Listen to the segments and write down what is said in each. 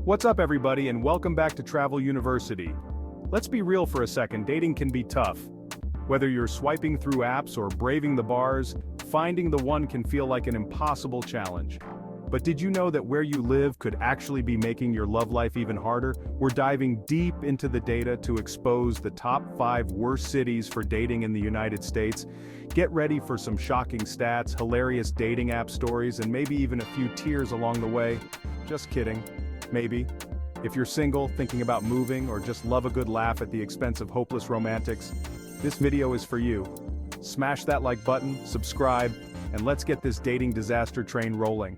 What's up, everybody, and welcome back to Travel University. Let's be real for a second, dating can be tough. Whether you're swiping through apps or braving the bars, finding the one can feel like an impossible challenge. But did you know that where you live could actually be making your love life even harder? We're diving deep into the data to expose the top 5 worst cities for dating in the United States. Get ready for some shocking stats, hilarious dating app stories, and maybe even a few tears along the way. Just kidding. Maybe. If you're single, thinking about moving, or just love a good laugh at the expense of hopeless romantics, this video is for you. Smash that like button, subscribe, and let's get this dating disaster train rolling.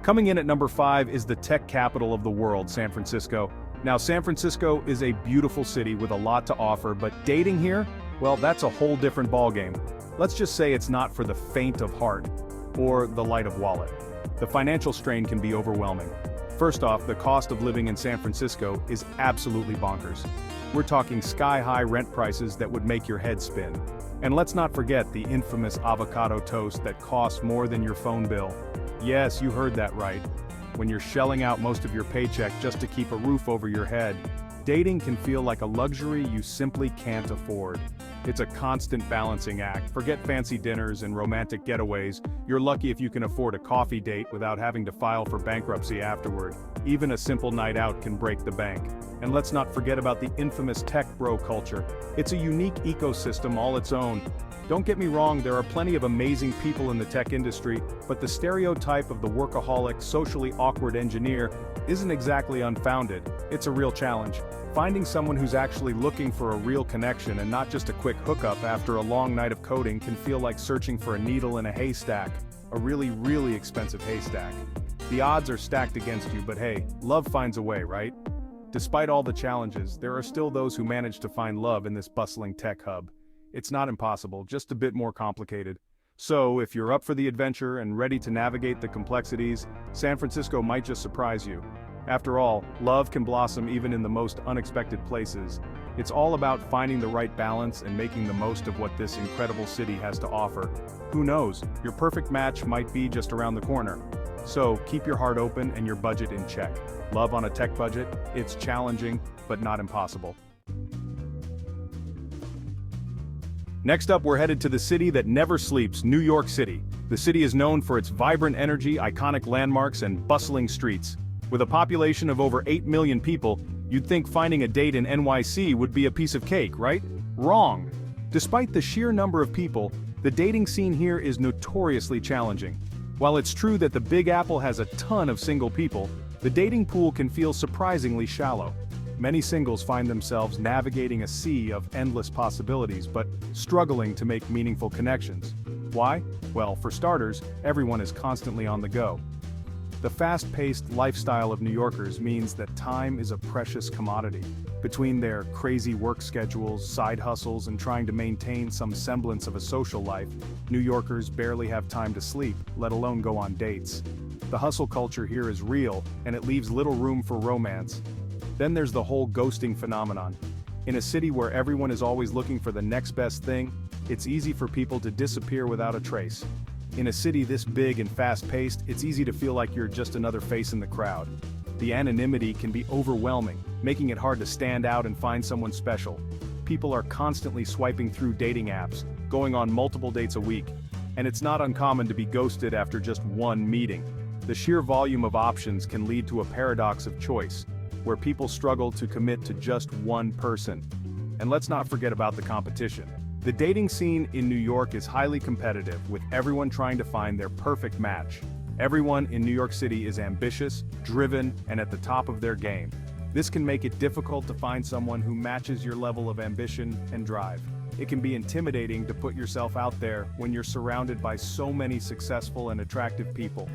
Coming in at number 5 is the tech capital of the world, San Francisco. Now, San Francisco is a beautiful city with a lot to offer, but dating here? Well, that's a whole different ballgame. Let's just say it's not for the faint of heart, or the light of wallet. The financial strain can be overwhelming. First off, the cost of living in San Francisco is absolutely bonkers. We're talking sky-high rent prices that would make your head spin. And let's not forget the infamous avocado toast that costs more than your phone bill. Yes, you heard that right. When you're shelling out most of your paycheck just to keep a roof over your head, dating can feel like a luxury you simply can't afford. It's a constant balancing act. Forget fancy dinners and romantic getaways. You're lucky if you can afford a coffee date without having to file for bankruptcy afterward. Even a simple night out can break the bank. And let's not forget about the infamous tech bro culture. It's a unique ecosystem all its own. Don't get me wrong, there are plenty of amazing people in the tech industry, but the stereotype of the workaholic, socially awkward engineer isn't exactly unfounded. It's a real challenge. Finding someone who's actually looking for a real connection and not just a quick hookup after a long night of coding can feel like searching for a needle in a haystack, a really expensive haystack. The odds are stacked against you, but hey, love finds a way, right? Despite all the challenges, there are still those who manage to find love in this bustling tech hub. It's not impossible, just a bit more complicated. So, if you're up for the adventure and ready to navigate the complexities, San Francisco might just surprise you. After all, love can blossom even in the most unexpected places. It's all about finding the right balance and making the most of what this incredible city has to offer. Who knows, your perfect match might be just around the corner. So, keep your heart open and your budget in check. Love on a tech budget? It's challenging, but not impossible. Next up, we're headed to the city that never sleeps, New York City. The city is known for its vibrant energy, iconic landmarks, and bustling streets. With a population of over 8 million people, you'd think finding a date in NYC would be a piece of cake, right? Wrong. Despite the sheer number of people, the dating scene here is notoriously challenging. While it's true that the Big Apple has a ton of single people, the dating pool can feel surprisingly shallow. Many singles find themselves navigating a sea of endless possibilities but struggling to make meaningful connections. Why? Well, for starters, everyone is constantly on the go. The fast-paced lifestyle of New Yorkers means that time is a precious commodity. Between their crazy work schedules, side hustles, and trying to maintain some semblance of a social life, New Yorkers barely have time to sleep, let alone go on dates. The hustle culture here is real, and it leaves little room for romance. Then there's the whole ghosting phenomenon. In a city where everyone is always looking for the next best thing, it's easy for people to disappear without a trace. In a city this big and fast-paced, it's easy to feel like you're just another face in the crowd. The anonymity can be overwhelming, making it hard to stand out and find someone special. People are constantly swiping through dating apps, going on multiple dates a week, and it's not uncommon to be ghosted after just one meeting. The sheer volume of options can lead to a paradox of choice, where people struggle to commit to just one person. And let's not forget about the competition. The dating scene in New York is highly competitive, with everyone trying to find their perfect match. Everyone in New York City is ambitious, driven, and at the top of their game. This can make it difficult to find someone who matches your level of ambition and drive. It can be intimidating to put yourself out there when you're surrounded by so many successful and attractive people.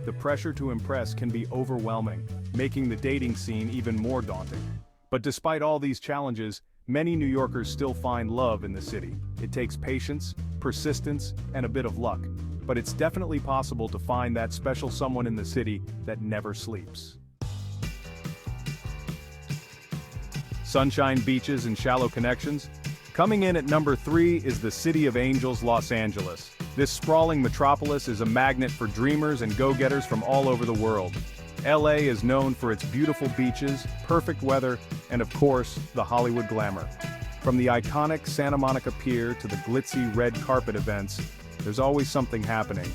The pressure to impress can be overwhelming, making the dating scene even more daunting. But despite all these challenges, many New Yorkers still find love in the city. It takes patience, persistence, and a bit of luck. But it's definitely possible to find that special someone in the city that never sleeps. Sunshine, beaches, and shallow connections? Coming in at number 3 is the City of Angels, Los Angeles. This sprawling metropolis is a magnet for dreamers and go-getters from all over the world. LA is known for its beautiful beaches, perfect weather, and of course, the Hollywood glamour. From the iconic Santa Monica Pier to the glitzy red carpet events, there's always something happening.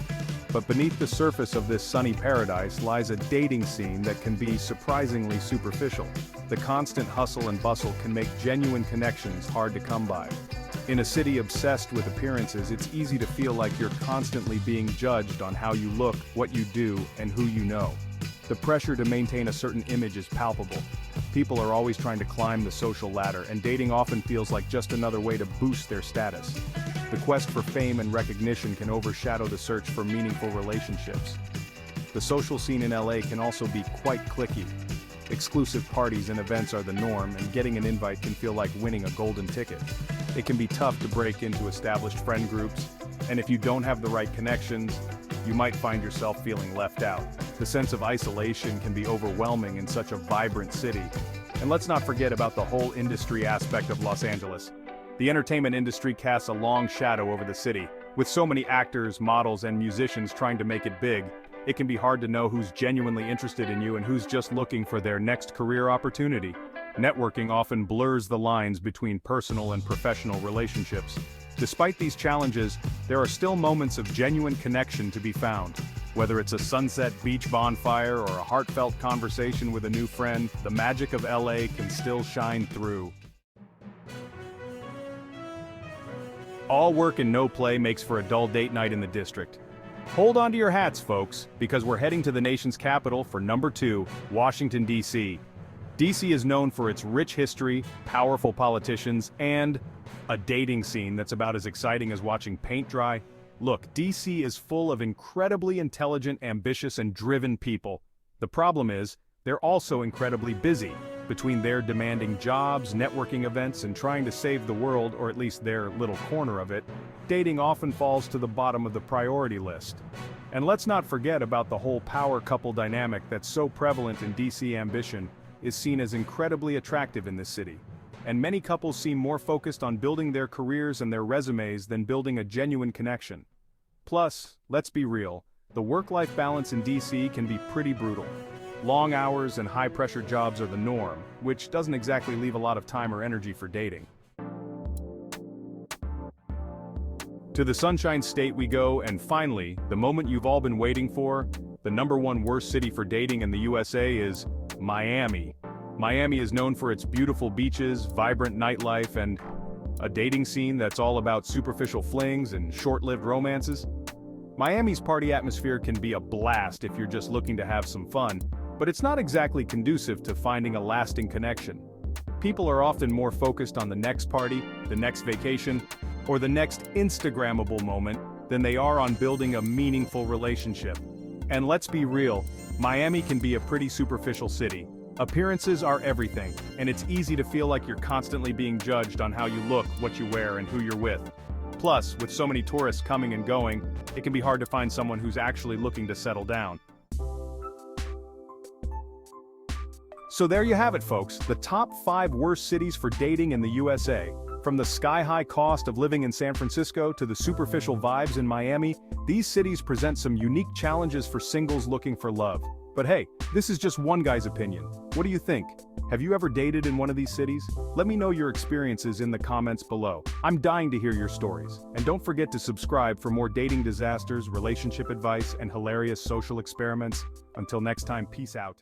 But beneath the surface of this sunny paradise lies a dating scene that can be surprisingly superficial. The constant hustle and bustle can make genuine connections hard to come by. In a city obsessed with appearances, it's easy to feel like you're constantly being judged on how you look, what you do, and who you know. The pressure to maintain a certain image is palpable. People are always trying to climb the social ladder, and dating often feels like just another way to boost their status. The quest for fame and recognition can overshadow the search for meaningful relationships. The social scene in LA can also be quite cliquey. Exclusive parties and events are the norm, and getting an invite can feel like winning a golden ticket. It can be tough to break into established friend groups, and if you don't have the right connections, you might find yourself feeling left out. The sense of isolation can be overwhelming in such a vibrant city. And let's not forget about the whole industry aspect of Los Angeles. The entertainment industry casts a long shadow over the city. With so many actors, models, and musicians trying to make it big, it can be hard to know who's genuinely interested in you and who's just looking for their next career opportunity. Networking often blurs the lines between personal and professional relationships. Despite these challenges, there are still moments of genuine connection to be found. Whether it's a sunset beach bonfire or a heartfelt conversation with a new friend, the magic of LA can still shine through. All work and no play makes for a dull date night in the district. Hold on to your hats, folks, because we're heading to the nation's capital for number 2, Washington, D.C. D.C. is known for its rich history, powerful politicians, and a dating scene that's about as exciting as watching paint dry. Look, D.C. is full of incredibly intelligent, ambitious, and driven people. The problem is, they're also incredibly busy. Between their demanding jobs, networking events, and trying to save the world, or at least their little corner of it, dating often falls to the bottom of the priority list. And let's not forget about the whole power couple dynamic that's so prevalent in DC. Ambition is seen as incredibly attractive in this city. And many couples seem more focused on building their careers and their resumes than building a genuine connection. Plus, let's be real, the work-life balance in DC can be pretty brutal. Long hours and high-pressure jobs are the norm, which doesn't exactly leave a lot of time or energy for dating. To the Sunshine State we go, and finally, the moment you've all been waiting for, the number 1 worst city for dating in the USA is Miami. Miami is known for its beautiful beaches, vibrant nightlife, and a dating scene that's all about superficial flings and short-lived romances. Miami's party atmosphere can be a blast if you're just looking to have some fun, but it's not exactly conducive to finding a lasting connection. People are often more focused on the next party, the next vacation, or the next Instagrammable moment than they are on building a meaningful relationship. And let's be real, Miami can be a pretty superficial city. Appearances are everything, and it's easy to feel like you're constantly being judged on how you look, what you wear, and who you're with. Plus, with so many tourists coming and going, it can be hard to find someone who's actually looking to settle down. So there you have it, folks, the top 5 worst cities for dating in the USA. From the sky-high cost of living in San Francisco to the superficial vibes in Miami, these cities present some unique challenges for singles looking for love. But hey, this is just one guy's opinion. What do you think? Have you ever dated in one of these cities? Let me know your experiences in the comments below. I'm dying to hear your stories. And don't forget to subscribe for more dating disasters, relationship advice, and hilarious social experiments. Until next time, peace out.